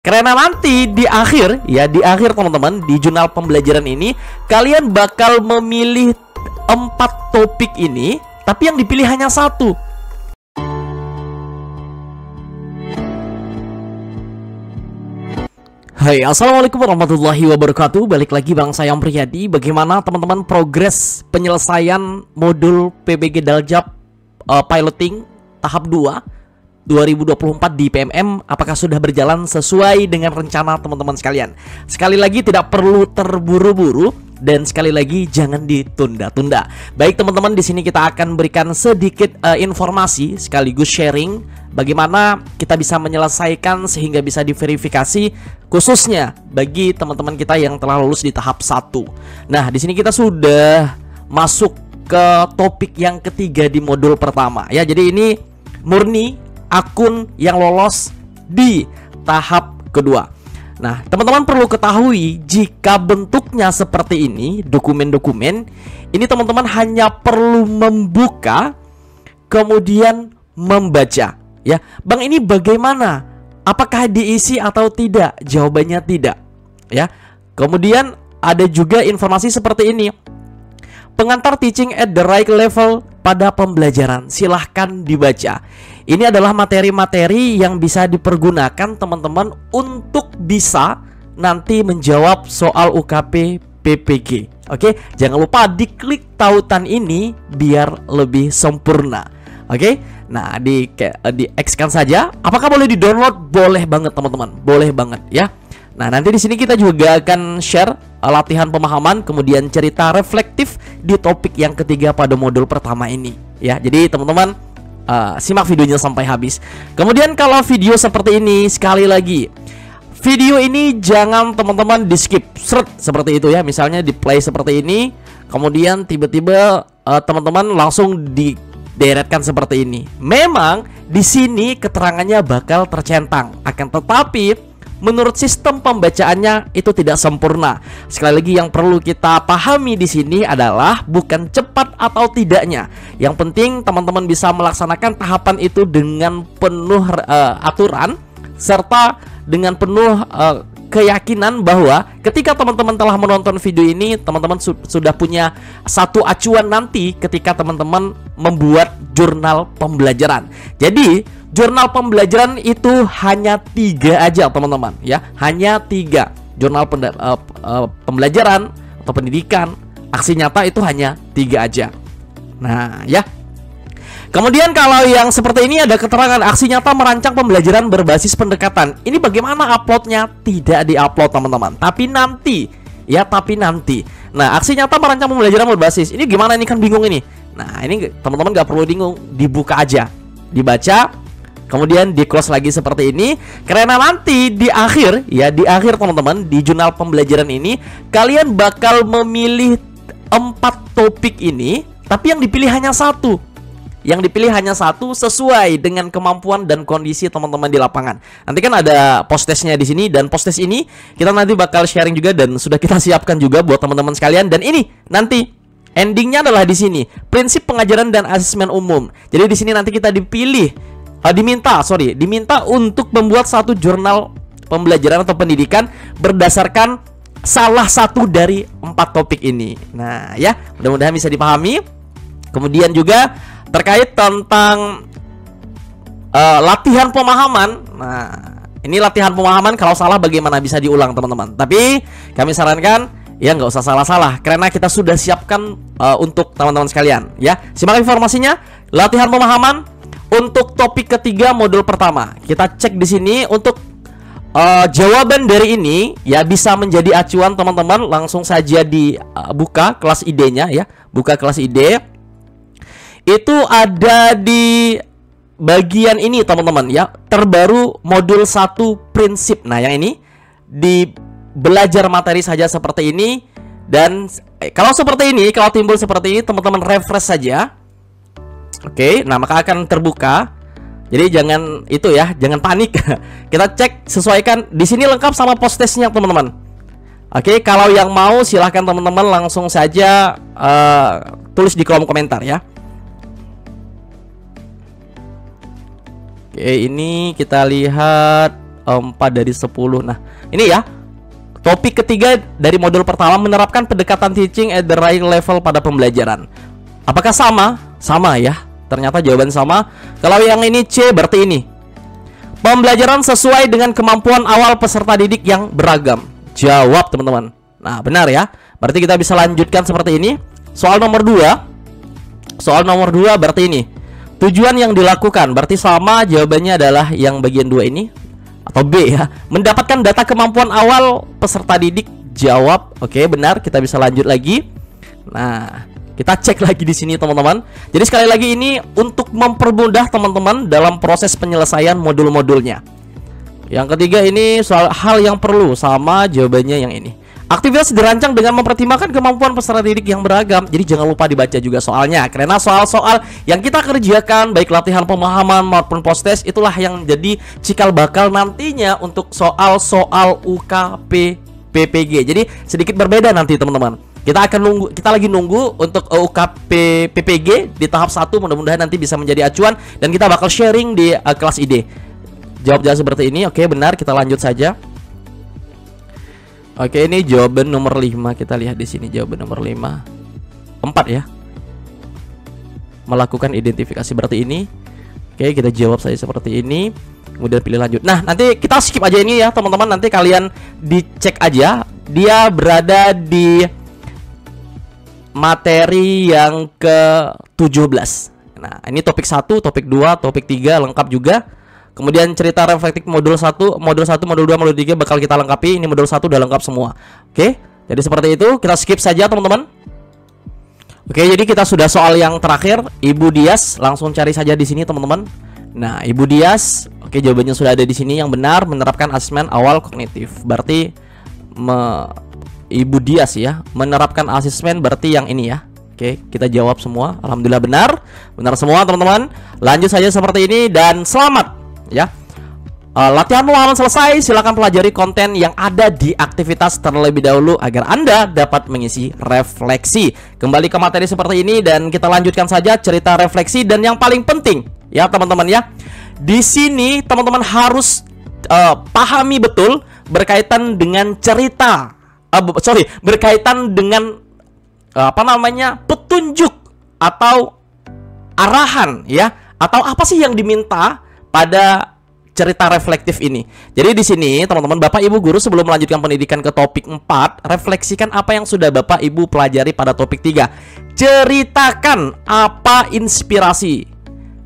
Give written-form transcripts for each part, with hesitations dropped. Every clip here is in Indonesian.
Karena nanti di akhir ya, di akhir teman-teman, di jurnal pembelajaran ini kalian bakal memilih 4 topik ini, tapi yang dipilih hanya 1. Hai, assalamualaikum warahmatullahi wabarakatuh. Balik lagi Bang Sayang Priyadi. Bagaimana teman-teman progres penyelesaian modul PBG Daljab piloting tahap 2 2024 di PMM? Apakah sudah berjalan sesuai dengan rencana teman-teman sekalian? Sekali lagi tidak perlu terburu-buru dan sekali lagi jangan ditunda-tunda. Baik teman-teman, di sini kita akan berikan sedikit informasi sekaligus sharing bagaimana kita bisa menyelesaikan sehingga bisa diverifikasi, khususnya bagi teman-teman kita yang telah lulus di tahap 1. Nah, di sini kita sudah masuk ke topik yang ketiga di modul pertama ya. Jadi ini murni akun yang lolos di tahap kedua. Nah, teman-teman perlu ketahui, jika bentuknya seperti ini, dokumen-dokumen ini teman-teman hanya perlu membuka kemudian membaca ya. Bang, ini bagaimana? Apakah diisi atau tidak? Jawabannya tidak ya. Kemudian ada juga informasi seperti ini. Pengantar teaching at the right level pada pembelajaran, silahkan dibaca. Ini adalah materi-materi yang bisa dipergunakan teman-teman untuk bisa nanti menjawab soal UKP PPG. Oke, jangan lupa diklik tautan ini biar lebih sempurna. Oke, nah di X-kan saja. Apakah boleh di-download? Boleh banget teman-teman, boleh banget ya. Nah, nanti di sini kita juga akan share latihan pemahaman, kemudian cerita reflektif di topik yang ketiga pada modul pertama ini ya. Jadi teman-teman simak videonya sampai habis. Kemudian kalau video seperti ini, sekali lagi, video ini jangan teman-teman di skip seperti itu ya. Misalnya di play seperti ini, kemudian tiba-tiba teman-teman langsung dideretkan seperti ini. Memang di sini keterangannya bakal tercentang, akan tetapi menurut sistem pembacaannya itu tidak sempurna. Sekali lagi, yang perlu kita pahami di sini adalah bukan cepat atau tidaknya. Yang penting teman-teman bisa melaksanakan tahapan itu dengan penuh aturan serta dengan penuh keyakinan bahwa ketika teman-teman telah menonton video ini, teman-teman sudah punya satu acuan nanti ketika teman-teman membuat jurnal pembelajaran. Jadi jurnal pembelajaran itu hanya 3 aja teman-teman ya, hanya 3 jurnal pembelajaran atau pendidikan aksi nyata itu hanya 3 aja. Nah ya, kemudian kalau yang seperti ini ada keterangan aksi nyata merancang pembelajaran berbasis pendekatan. Ini bagaimana uploadnya? Tidak diupload teman-teman, tapi nanti ya, tapi nanti. Nah, aksi nyata merancang pembelajaran berbasis ini gimana? Ini kan bingung ini. Nah, ini teman-teman gak perlu bingung, dibuka aja, dibaca, kemudian di close lagi seperti ini. Karena nanti di akhir ya, di akhir teman-teman, di jurnal pembelajaran ini kalian bakal memilih 4 topik ini, tapi yang dipilih hanya 1. Yang dipilih hanya 1 sesuai dengan kemampuan dan kondisi teman-teman di lapangan. Nanti kan ada post-testnya di sini, dan post-test ini kita nanti bakal sharing juga dan sudah kita siapkan juga buat teman-teman sekalian. Dan ini nanti endingnya adalah di sini, prinsip pengajaran dan asesmen umum. Jadi di sini nanti kita diminta untuk membuat satu jurnal pembelajaran atau pendidikan berdasarkan salah satu dari 4 topik ini. Nah ya, mudah-mudahan bisa dipahami. Kemudian juga terkait tentang latihan pemahaman. Nah, ini latihan pemahaman, kalau salah bagaimana bisa diulang teman-teman. Tapi kami sarankan ya nggak usah salah-salah, karena kita sudah siapkan untuk teman-teman sekalian ya. Simak informasinya. Latihan pemahaman untuk topik ketiga modul pertama. Kita cek di sini untuk jawaban dari ini ya, bisa menjadi acuan teman-teman. Langsung saja dibuka kelas ID-nya ya. Buka kelas ID. Itu ada di bagian ini teman-teman ya, terbaru modul 1 prinsip. Nah, yang ini di belajar materi saja seperti ini. Dan kalau seperti ini, kalau timbul seperti ini, teman-teman refresh saja. Oke, nah maka akan terbuka. Jadi jangan itu ya, jangan panik. Kita cek, sesuaikan. Di sini lengkap sama post-testnya teman-teman. Oke, kalau yang mau silahkan teman-teman langsung saja tulis di kolom komentar ya. Oke, ini kita lihat 4 dari 10. Nah, ini ya. Topik ketiga dari modul pertama, menerapkan pendekatan teaching at the right level pada pembelajaran. Apakah sama? Sama ya. Ternyata jawaban sama. Kalau yang ini C, berarti ini. Pembelajaran sesuai dengan kemampuan awal peserta didik yang beragam. Jawab teman-teman. Nah, benar ya. Berarti kita bisa lanjutkan seperti ini. Soal nomor 2. Soal nomor 2 berarti ini. Tujuan yang dilakukan, berarti sama, jawabannya adalah yang bagian 2 ini. Atau B ya, mendapatkan data kemampuan awal peserta didik. Jawab, oke benar, kita bisa lanjut lagi. Nah, kita cek lagi di sini teman-teman. Jadi sekali lagi ini untuk mempermudah teman-teman dalam proses penyelesaian modul-modulnya. Yang ketiga ini soal hal yang perlu, sama, jawabannya yang ini. Aktivitas dirancang dengan mempertimbangkan kemampuan peserta didik yang beragam. Jadi jangan lupa dibaca juga soalnya, karena soal-soal yang kita kerjakan, baik latihan pemahaman maupun post test, itulah yang jadi cikal bakal nantinya untuk soal-soal UKP PPG. Jadi sedikit berbeda nanti teman-teman. Kita akan nunggu, kita lagi nunggu untuk UKP PPG di tahap 1. Mudah-mudahan nanti bisa menjadi acuan dan kita bakal sharing di kelas ID. Jawab seperti ini. Oke, benar, kita lanjut saja. Oke, ini jawaban nomor 5. Kita lihat di sini jawaban nomor 5. 4 ya. Melakukan identifikasi berarti ini. Oke, kita jawab saja seperti ini. Kemudian pilih lanjut. Nah, nanti kita skip aja ini ya, teman-teman. Nanti kalian dicek aja. Dia berada di materi yang ke-17. Nah, ini topik 1, topik 2, topik 3 lengkap juga. Kemudian cerita reflektif modul 1, modul 1, modul 2, modul 3 bakal kita lengkapi. Ini modul 1 udah lengkap semua. Oke, jadi seperti itu. Kita skip saja teman-teman. Oke, jadi kita sudah soal yang terakhir. Ibu Dias, langsung cari saja di sini teman-teman. Nah, Ibu Dias, oke, jawabannya sudah ada di sini. Yang benar menerapkan asesmen awal kognitif. Berarti Ibu Dias ya, menerapkan asesmen berarti yang ini ya. Oke, kita jawab semua. Alhamdulillah benar. Benar semua teman-teman. Lanjut saja seperti ini dan selamat ya. Latihan pemahaman selesai. Silakan pelajari konten yang ada di aktivitas terlebih dahulu agar Anda dapat mengisi refleksi. Kembali ke materi seperti ini dan kita lanjutkan saja cerita refleksi. Dan yang paling penting ya teman-teman ya, di sini teman-teman harus pahami betul berkaitan dengan cerita. Berkaitan dengan petunjuk atau arahan ya, atau apa sih yang diminta pada cerita reflektif ini. Jadi di sini teman-teman, Bapak Ibu guru sebelum melanjutkan pendidikan ke topik 4, refleksikan apa yang sudah Bapak Ibu pelajari pada topik 3. Ceritakan apa inspirasi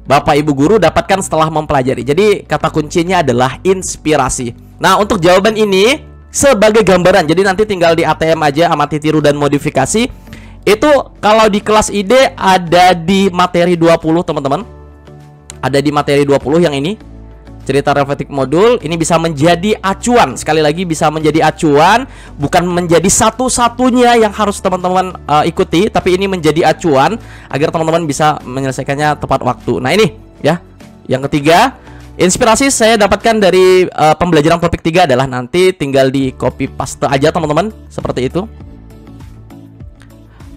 Bapak Ibu guru dapatkan setelah mempelajari. Jadi kata kuncinya adalah inspirasi. Nah, untuk jawaban ini sebagai gambaran, jadi nanti tinggal di ATM aja, amati, tiru, dan modifikasi. Itu kalau di kelas ID ada di materi 20 teman-teman. Ada di materi 20 yang ini, cerita reflektif modul. Ini bisa menjadi acuan. Sekali lagi bisa menjadi acuan, bukan menjadi satu-satunya yang harus teman-teman ikuti, tapi ini menjadi acuan agar teman-teman bisa menyelesaikannya tepat waktu. Nah, ini ya. Yang ketiga, inspirasi saya dapatkan dari pembelajaran topik 3 adalah nanti tinggal di copy paste aja teman-teman, seperti itu.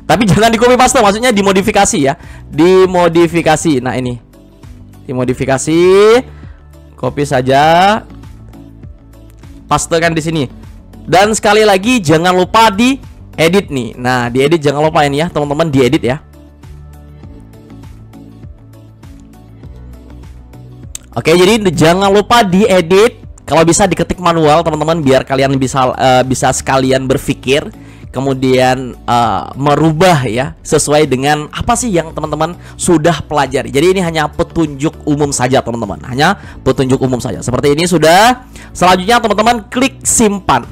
Tapi jangan di copy paste, maksudnya dimodifikasi ya. Dimodifikasi. Nah, ini dimodifikasi, copy saja, pastekan di sini. Dan sekali lagi jangan lupa di edit nih. Nah, di edit jangan lupa ini ya, teman-teman, di edit ya. Oke, jadi jangan lupa di edit. Kalau bisa diketik manual, teman-teman, biar kalian bisa sekalian berpikir, kemudian merubah ya sesuai dengan apa sih yang teman-teman sudah pelajari. Jadi ini hanya petunjuk umum saja teman-teman, hanya petunjuk umum saja. Seperti ini sudah. Selanjutnya teman-teman klik simpan.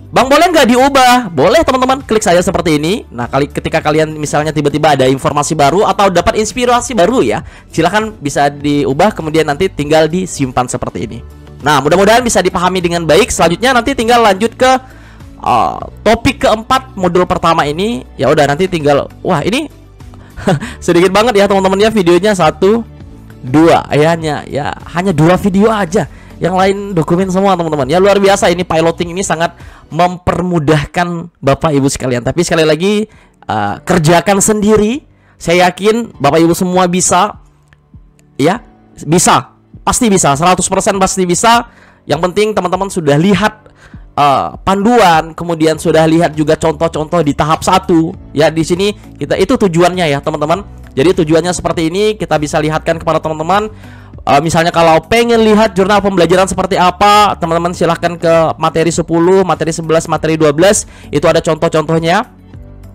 Bang, boleh nggak diubah? Boleh teman-teman, klik saja seperti ini. Nah, ketika kalian misalnya tiba-tiba ada informasi baru atau dapat inspirasi baru ya, silahkan bisa diubah, kemudian nanti tinggal disimpan seperti ini. Nah, mudah-mudahan bisa dipahami dengan baik. Selanjutnya nanti tinggal lanjut ke topik keempat modul pertama ini. Ya udah, nanti tinggal, wah ini sedikit banget ya teman-teman ya videonya, 1, 2 hanya 2 video aja, yang lain dokumen semua teman-teman ya. Luar biasa, ini piloting ini sangat mempermudahkan Bapak Ibu sekalian. Tapi sekali lagi kerjakan sendiri. Saya yakin Bapak Ibu semua bisa ya, bisa pasti bisa, 100% pasti bisa. Yang penting teman-teman sudah lihat panduan, kemudian sudah lihat juga contoh-contoh di tahap 1 ya. Di sini kita itu tujuannya ya teman-teman. Jadi tujuannya seperti ini, kita bisa lihatkan kepada teman-teman. Misalnya kalau pengen lihat jurnal pembelajaran seperti apa, teman-teman silahkan ke materi 10, materi 11, materi 12. Itu ada contoh-contohnya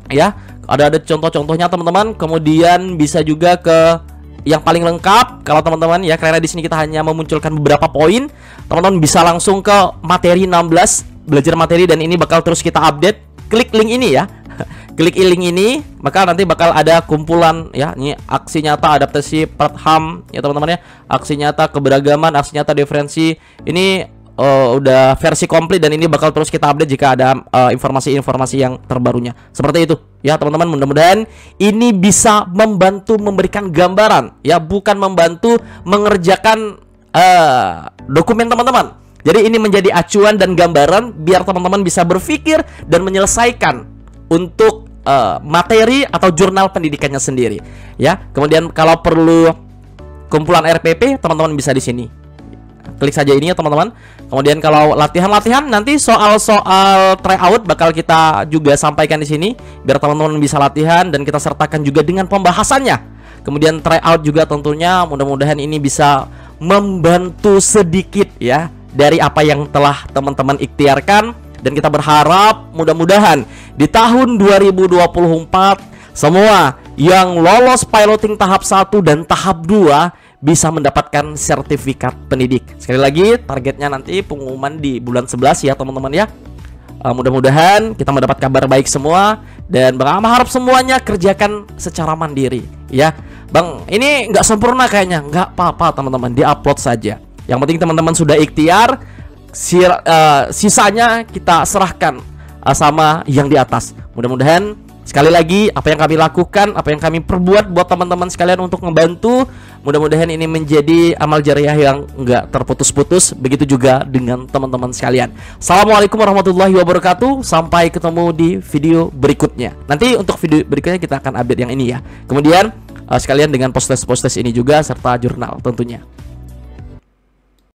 ya. Ada contoh-contohnya teman-teman. Kemudian bisa juga ke yang paling lengkap kalau teman-teman ya, karena di sini kita hanya memunculkan beberapa poin. Teman-teman bisa langsung ke materi 16, belajar materi, dan ini bakal terus kita update. Klik link ini ya. Klik link ini, maka nanti bakal ada kumpulan ya. Ini aksi nyata adaptasi Pratham ya teman-teman ya. Aksi nyata keberagaman, aksi nyata diferensi. Ini udah versi komplit, dan ini bakal terus kita update jika ada informasi-informasi yang terbarunya. Seperti itu ya teman-teman. Mudah-mudahan ini bisa membantu memberikan gambaran ya, bukan membantu mengerjakan dokumen teman-teman. Jadi ini menjadi acuan dan gambaran biar teman-teman bisa berpikir dan menyelesaikan untuk materi atau jurnal pendidikannya sendiri ya. Kemudian kalau perlu kumpulan RPP, teman-teman bisa di sini. Klik saja ini ya teman-teman. Kemudian kalau latihan-latihan, nanti soal-soal tryout bakal kita juga sampaikan di sini biar teman-teman bisa latihan dan kita sertakan juga dengan pembahasannya. Kemudian tryout juga tentunya, mudah-mudahan ini bisa membantu sedikit ya dari apa yang telah teman-teman ikhtiarkan, dan kita berharap mudah-mudahan di tahun 2024 semua yang lolos piloting tahap 1 dan tahap 2 bisa mendapatkan sertifikat pendidik. Sekali lagi, targetnya nanti pengumuman di bulan 11 ya teman-teman ya. Mudah-mudahan kita mendapat kabar baik semua, dan Bang harap semuanya kerjakan secara mandiri ya. Bang, ini nggak sempurna kayaknya, nggak apa-apa teman-teman, di-upload saja. Yang penting teman-teman sudah ikhtiar, sisanya kita serahkan sama yang di atas. Mudah-mudahan sekali lagi apa yang kami lakukan, apa yang kami perbuat buat teman-teman sekalian untuk membantu, mudah-mudahan ini menjadi amal jariah yang nggak terputus-putus. Begitu juga dengan teman-teman sekalian. Assalamualaikum warahmatullahi wabarakatuh. Sampai ketemu di video berikutnya. Nanti untuk video berikutnya kita akan update yang ini ya. Kemudian sekalian dengan post-test ini juga serta jurnal tentunya.